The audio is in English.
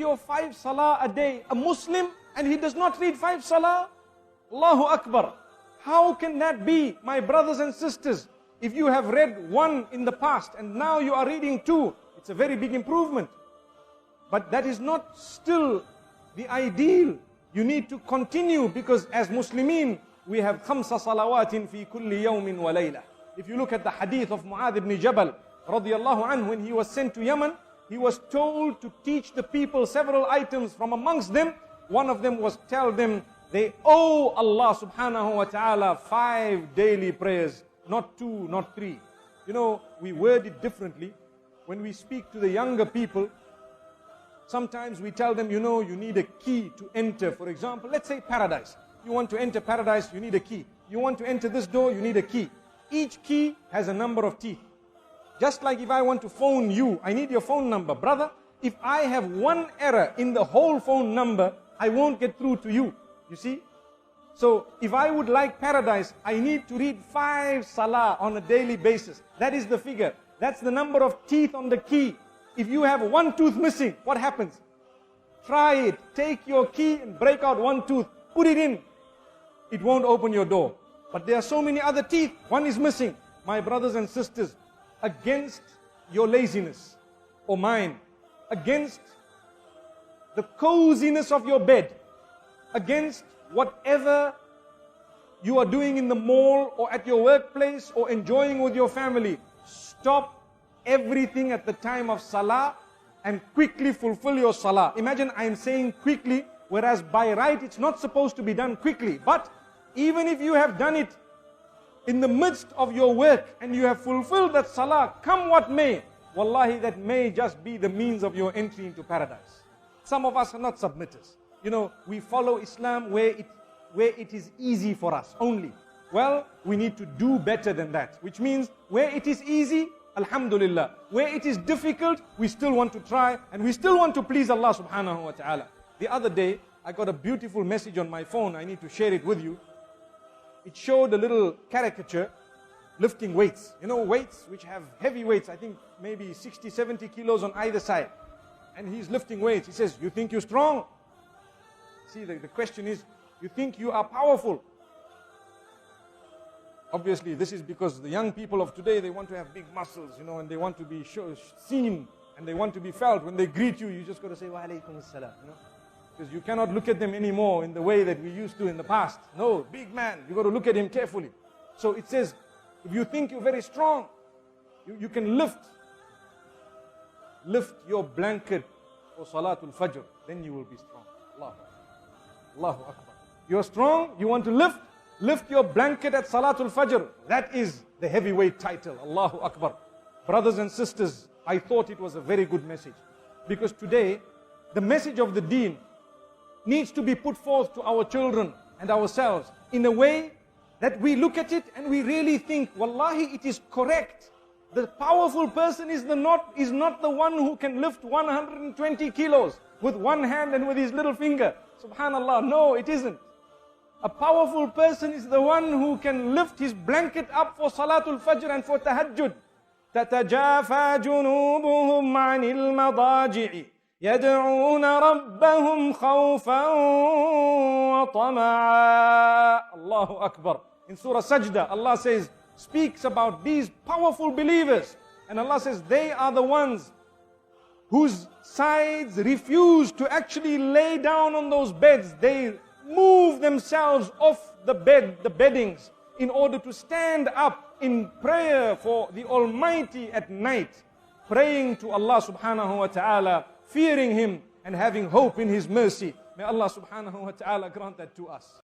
your 5 salah a day, a Muslim, and he does not read 5 salah? Allahu Akbar. How can that be, my brothers and sisters? If you have read 1 in the past and now you are reading 2, it's a very big improvement. But that is not still the ideal. You need to continue, because as Muslimin, we have 5 salawatin fi kulli yawmin wa layla. If you look at the hadith of Mu'adh ibn Jabal, radiyallahu anhu, when he was sent to Yemen, he was told to teach the people several items. From amongst them, one of them was tell them they owe Allah subhanahu wa ta'ala 5 daily prayers, not 2, not 3. You know, we word it differently. When we speak to the younger people, sometimes we tell them, you know, you need a key to enter. For example, let's say paradise. You want to enter paradise, you need a key. You want to enter this door, you need a key. Each key has a number of teeth. Just like if I want to phone you, I need your phone number. Brother, if I have 1 error in the whole phone number, I won't get through to you. You see? So, if I would like paradise, I need to read 5 salah on a daily basis. That is the figure. That's the number of teeth on the key. If you have 1 tooth missing, what happens? Try it. Take your key and break out 1 tooth. Put it in. It won't open your door. But there are so many other teeth. 1 is missing. My brothers and sisters, against your laziness or mine, against the coziness of your bed, against whatever you are doing in the mall or at your workplace or enjoying with your family, stop everything at the time of salah and quickly fulfill your salah. Imagine I am saying quickly, whereas by right it's not supposed to be done quickly. But even if you have done it in the midst of your work and you have fulfilled that salah, come what may, wallahi, that may just be the means of your entry into paradise. Some of us are not submitters. You know, we follow Islam where it is easy for us only. Well, we need to do better than that. Which means, where it is easy, alhamdulillah. Where it is difficult, we still want to try, and we still want to please Allah subhanahu wa ta'ala. The other day, I got a beautiful message on my phone. I need to share it with you. It showed a little caricature lifting weights. You know, weights which have heavy weights, I think maybe 60, 70 kilos on either side. And he's lifting weights. He says, you think you're strong? See, the question is, you think you are powerful? Obviously, this is because the young people of today, they want to have big muscles, you know, and they want to be seen, and they want to be felt. When they greet you, you just got to say, wa alaykum as-salam, you know. Because you cannot look at them anymore in the way that we used to in the past. No, big man, you got to look at him carefully. So it says, if you think you're very strong, you can lift your blanket for Salatul Fajr, then you will be strong. Allahu Akbar. You're strong, you want to lift your blanket at Salatul Fajr. That is the heavyweight title. Allahu Akbar. Brothers and sisters, I thought it was a very good message. Because today, the message of the deen needs to be put forth to our children and ourselves in a way that we look at it and we really think, wallahi, it is correct. The powerful person is not the one who can lift 120 kilos with 1 hand and with his little finger. Subhanallah, no, it isn't. A powerful person is the one who can lift his blanket up for Salatul Fajr and for Tahajjud. تَتَجَافَى جُنُوبُهُمْ عَنِ الْمَضَاجِعِ يَدْعُونَ رَبَّهُمْ خَوْفًا وَطَمَعًا. Allahu Akbar. In Surah Sajda, Allah says, speaks about these powerful believers. And Allah says, they are the ones whose sides refuse to actually lay down on those beds. They move themselves off the beddings, in order to stand up in prayer for the Almighty at night, praying to Allah subhanahu wa ta'ala, fearing Him and having hope in His mercy. May Allah subhanahu wa ta'ala grant that to us.